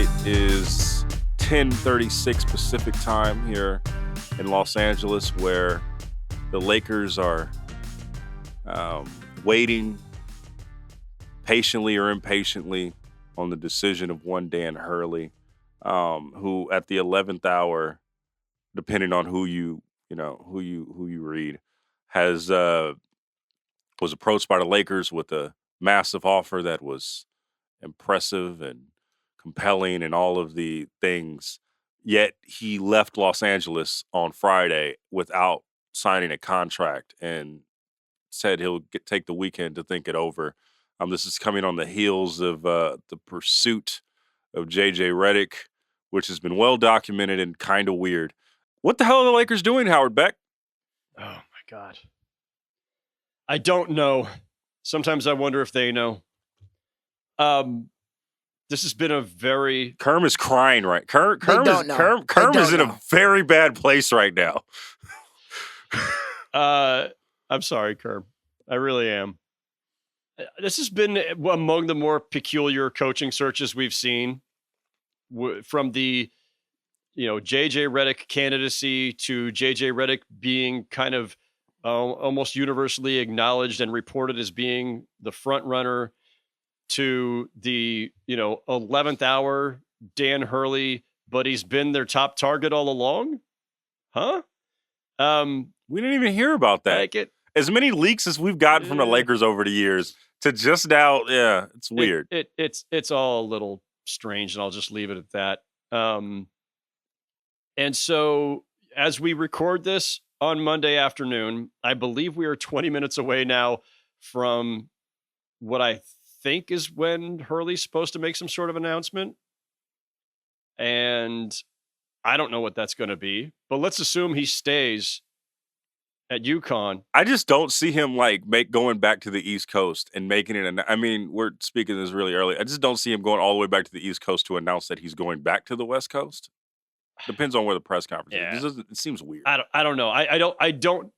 It is 10:36 Pacific time here in Los Angeles, where the Lakers are waiting patiently or impatiently on the decision of one Dan Hurley, who at the 11th hour, depending on who you read, was approached by the Lakers with a massive offer that was impressive and compelling and all of the things. Yet he left Los Angeles on Friday without signing a contract and said he'll take the weekend to think it over. This is coming on the heels of the pursuit of JJ Redick, which has been well documented and kind of weird. What the hell are the Lakers doing, Howard Beck? Oh, my God. I don't know. Sometimes I wonder if they know. This has been a very... Kerm is crying, right? Kerm is in a very bad place right now. I'm sorry, Kerm. I really am. This has been among the more peculiar coaching searches we've seen, from the, JJ Redick candidacy to JJ Redick being kind of almost universally acknowledged and reported as being the front runner, to the 11th hour Dan Hurley, but he's been their top target all along. Huh? We didn't even hear about that. As many leaks as we've gotten from the Lakers over the years to just now, it's weird. It's all a little strange, and I'll just leave it at that. And so as we record this on Monday afternoon, I believe we are 20 minutes away now from what I think is when Hurley's supposed to make some sort of announcement. And I don't know what that's going to be, but let's assume he stays at UConn. I just don't see him going back to the East Coast and making it. I mean, we're speaking this really early. I just don't see him going all the way back to the East Coast to announce that he's going back to the West Coast. Depends on where the press conference is. It seems weird. I don't know. I don't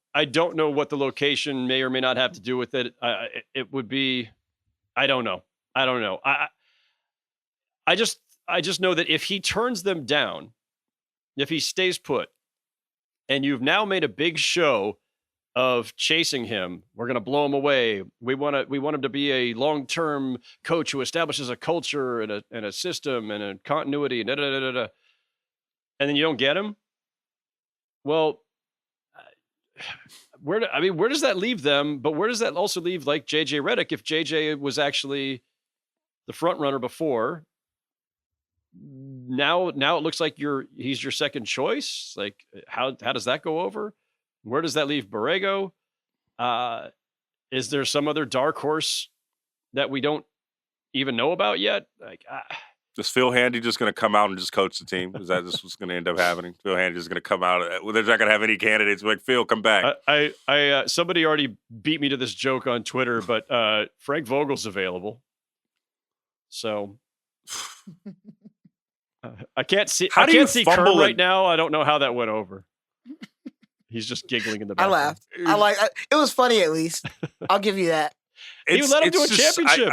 know what the location may or may not have to do with it. It would be. I don't know. I just know that if he turns them down, if he stays put, and you've now made a big show of chasing him, we're going to blow him away. We want him to be a long-term coach who establishes a culture and a system and a continuity and and then you don't get him. Well, where does that leave them? But where does that also leave JJ Redick, if JJ was actually the front runner before? Now it looks like he's your second choice. How does that go over? Where does that leave Borrego? Is there some other dark horse that we don't even know about yet? Is Phil Handy just going to come out and just coach the team? Is that just what's going to end up happening? Phil Handy is going to come out. They're not going to have any candidates. Phil, come back. Somebody already beat me to this joke on Twitter, but Frank Vogel's available. So I can't see Kerm right now. I don't know how that went over. He's just giggling in the background. I laughed. It was funny, at least. I'll give you that. You let him do a championship.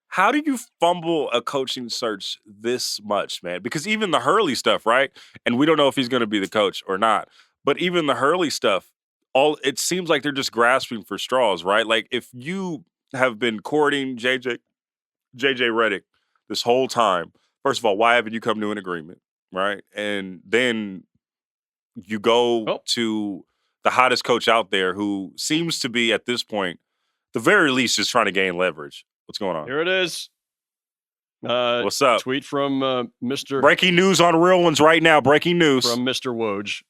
How do you fumble a coaching search this much, man? Because even the Hurley stuff, right? And we don't know if he's going to be the coach or not. But even the Hurley stuff, it seems like they're just grasping for straws, right? If you have been courting JJ Redick this whole time, first of all, why haven't you come to an agreement, right? And then you go to the hottest coach out there, who seems to be, at this point, the very least, just trying to gain leverage. What's going on? Here it is. What's up? Tweet from Mr. Breaking news on Real Ones right now. Breaking news. From Mr. Woj.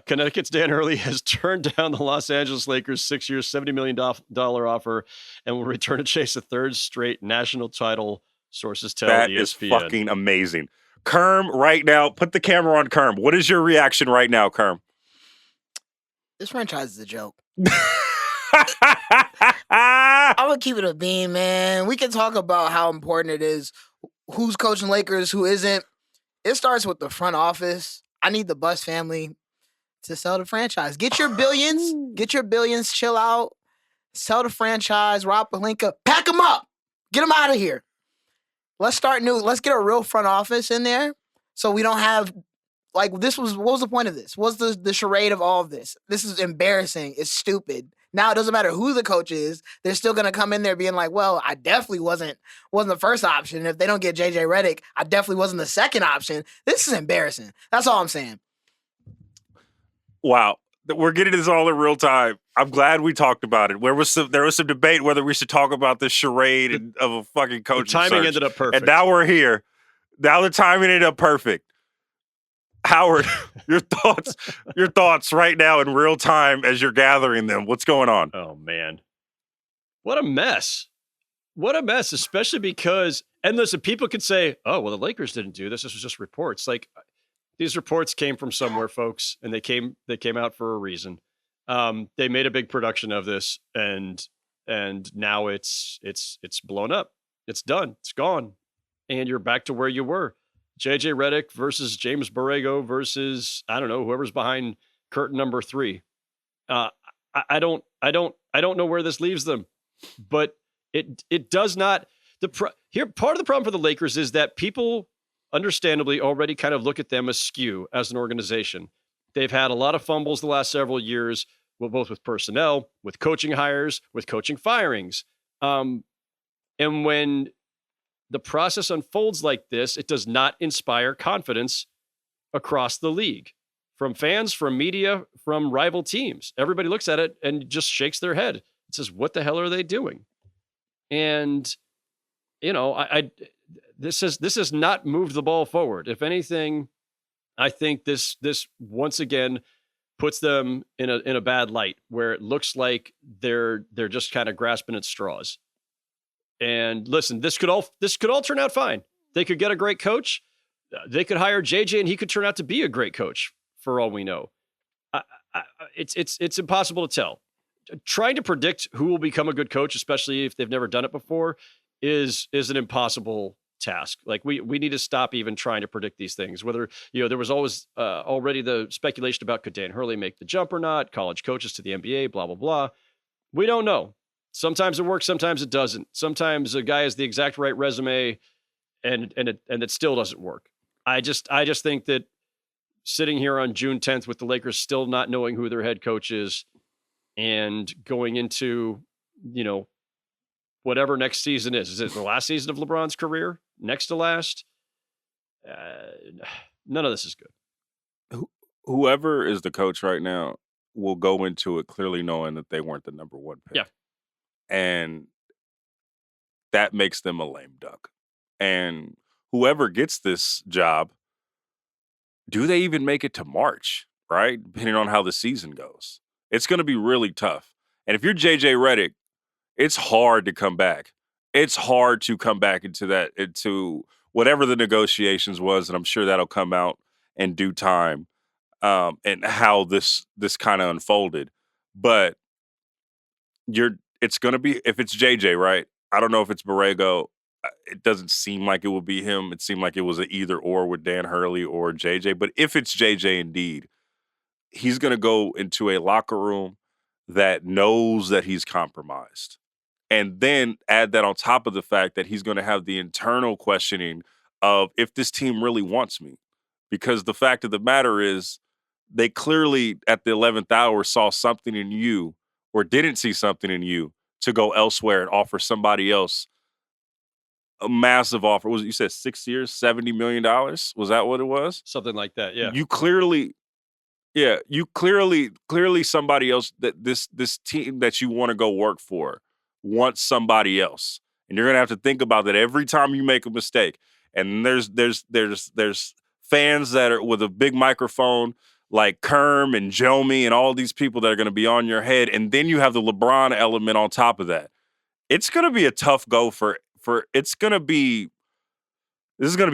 Connecticut's Dan Hurley has turned down the Los Angeles Lakers' 6-year, $70 million offer and will return to chase a third straight national title, sources tell ESPN. That is fucking amazing. Kerm, right now, put the camera on Kerm. What is your reaction right now, Kerm? This franchise is a joke. I'm gonna keep it a beam, man. We can talk about how important it is, who's coaching Lakers, who isn't. It starts with the front office. I need the Buss family to sell the franchise. Get your billions, chill out, sell the franchise. Rob Pelinka, pack them up, get them out of here. Let's start new. Let's get a real front office in there so we don't have like what was the point of this? What's the charade of all of this? This is embarrassing. It's stupid. Now it doesn't matter who the coach is. They're still gonna come in there being like, well, I definitely wasn't the first option. If they don't get JJ Redick, I definitely wasn't the second option. This is embarrassing. That's all I'm saying. Wow. We're getting this all in real time. I'm glad we talked about it. There was some debate whether we should talk about this charade of a fucking coaching The timing search. ended up perfect. And now we're here. Now the timing ended up perfect. Howard, your thoughts right now in real time as you're gathering them. What's going on? Oh, man. What a mess. What a mess, especially because, and listen, people could say, oh, well, the Lakers didn't do this. This was just reports. Like, these reports came from somewhere, folks, and they came out for a reason. They made a big production of this, and now it's blown up. It's done. It's gone. And you're back to where you were. JJ Redick versus James Borrego versus, I don't know, whoever's behind curtain number 3. I don't know where this leaves them, but it does not. Here, part of the problem for the Lakers is that people understandably already kind of look at them askew as an organization. They've had a lot of fumbles the last several years, both with personnel, with coaching hires, with coaching firings. And when the process unfolds like this, it does not inspire confidence across the league, from fans, from media, from rival teams. Everybody looks at it and just shakes their head. It says, what the hell are they doing? And, you know, this has not moved the ball forward. If anything, I think this once again puts them in a bad light, where it looks like they're just kind of grasping at straws. And listen, this could all turn out fine. They could get a great coach. They could hire JJ, and he could turn out to be a great coach for all we know. It's impossible to tell. Trying to predict who will become a good coach, especially if they've never done it before, is an impossible task. Like we need to stop even trying to predict these things. Whether, there was always already the speculation about could Dan Hurley make the jump or not, college coaches to the NBA, blah, blah, blah. We don't know. Sometimes it works, sometimes it doesn't. Sometimes a guy has the exact right resume and it still doesn't work. I just think that sitting here on June 10th with the Lakers still not knowing who their head coach is and going into, whatever next season is. Is it the last season of LeBron's career? Next to last? None of this is good. Whoever is the coach right now will go into it clearly knowing that they weren't the number 1 pick. Yeah. And that makes them a lame duck. And whoever gets this job, do they even make it to March, right? Depending on how the season goes. It's going to be really tough. And if you're JJ Redick, it's hard to come back. It's hard to come back into whatever the negotiations was, and I'm sure that'll come out in due time, and how this kind of unfolded. But it's going to be, if it's JJ, right? I don't know if it's Borrego. It doesn't seem like it will be him. It seemed like it was an either or with Dan Hurley or JJ. But if it's JJ indeed, he's going to go into a locker room that knows that he's compromised. And then add that on top of the fact that he's going to have the internal questioning of if this team really wants me. Because the fact of the matter is, they clearly at the 11th hour saw something in you or didn't see something in you to go elsewhere and offer somebody else a massive offer. You said 6 years, $70 million? Was that what it was? Something like that, yeah. You clearly somebody else, that this team that you want to go work for wants somebody else. And you're going to have to think about that every time you make a mistake. And there's fans that are with a big microphone like Kerm and Jomi and all these people that are going to be on your head. And then you have the LeBron element on top of that. It's going to be a tough go this is going to be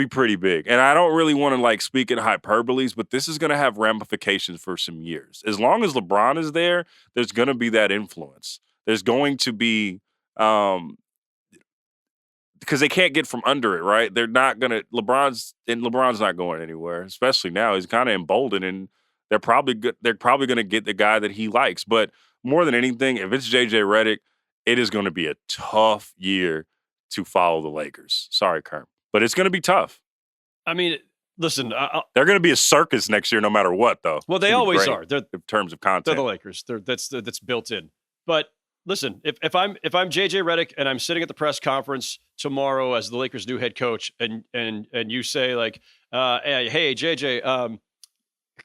pretty big. And I don't really want to speak in hyperboles, but this is going to have ramifications for some years. As long as LeBron is there, there's going to be that influence. There's going to be, because they can't get from under it, right? They're not going to, LeBron's not going anywhere, especially now. He's kind of emboldened, and they're probably going to get the guy that he likes. But more than anything, if it's JJ Redick, it is going to be a tough year to follow the Lakers. Sorry, Kerm. But it's going to be tough. I mean, listen, they're going to be a circus next year, no matter what, though. Well, they always are. In terms of content, they're the Lakers. That's built in. But listen, if I'm JJ Redick and I'm sitting at the press conference tomorrow as the Lakers' new head coach, and you say like, hey JJ,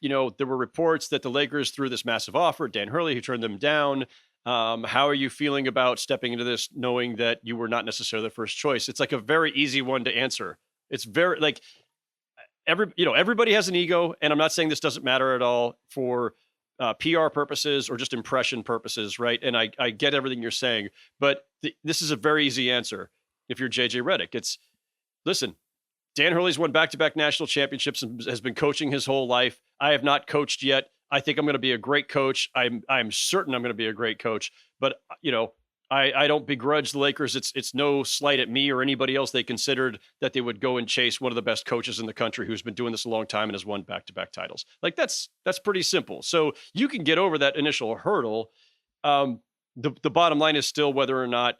there were reports that the Lakers threw this massive offer, Dan Hurley, who turned them down. How are you feeling about stepping into this, knowing that you were not necessarily the first choice? It's like a very easy one to answer. It's very like everybody has an ego, and I'm not saying this doesn't matter at all for PR purposes or just impression purposes, right? And I get everything you're saying, but this is a very easy answer. If you're JJ Redick, listen, Dan Hurley's won back-to-back national championships and has been coaching his whole life. I have not coached yet. I think I'm going to be a great coach. I'm certain I'm going to be a great coach, but I don't begrudge the Lakers. It's no slight at me or anybody else. They considered that they would go and chase one of the best coaches in the country who's been doing this a long time and has won back-to-back titles. Like that's pretty simple. So you can get over that initial hurdle. The bottom line is still whether or not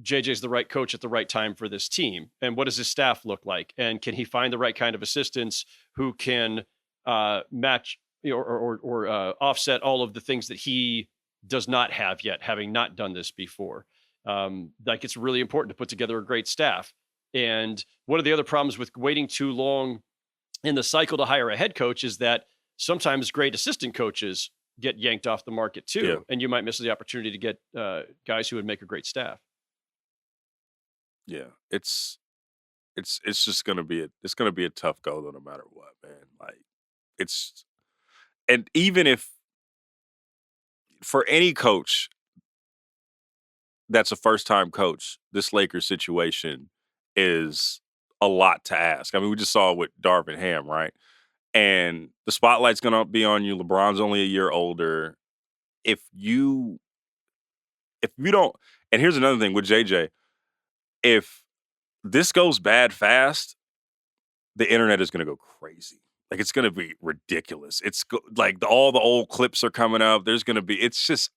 JJ's the right coach at the right time for this team. And what does his staff look like? And can he find the right kind of assistants who can match or offset all of the things that he does not have yet, having not done this before. Like it's really important to put together a great staff. And one of the other problems with waiting too long in the cycle to hire a head coach is that sometimes great assistant coaches get yanked off the market too. Yeah. And you might miss the opportunity to get guys who would make a great staff. Yeah, it's just gonna be a tough go though, no matter what, man. Like and even if for any coach that's a first-time coach, this Lakers situation is a lot to ask. I mean, we just saw it with Darvin Ham, right? And the spotlight's gonna be on you. LeBron's only a year older. If you don't, and here's another thing with JJ, if this goes bad fast, the internet is gonna go crazy. Like it's gonna be ridiculous. Like all the old clips are coming up. There's gonna be. It's just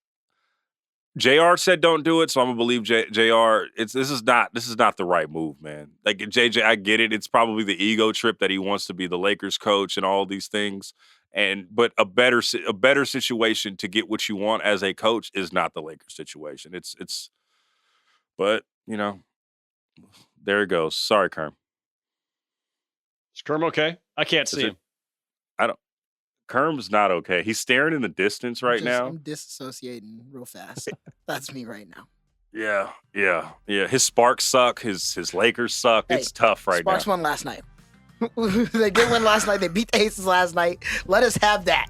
JR said don't do it, so I'm gonna believe JR. This is not the right move, man. Like JJ, I get it. It's probably the ego trip that he wants to be the Lakers coach and all these things. But a better situation to get what you want as a coach is not the Lakers situation. But there it goes. Sorry, Kerm. Is Kerm okay? I can't see him. Kerm's not okay. He's staring in the distance right now. I'm disassociating real fast. That's me right now. Yeah. His Sparks suck. His Lakers suck. Hey, it's tough right Sparks now. won last night. They did win last night. They beat the Aces last night. Let us have that.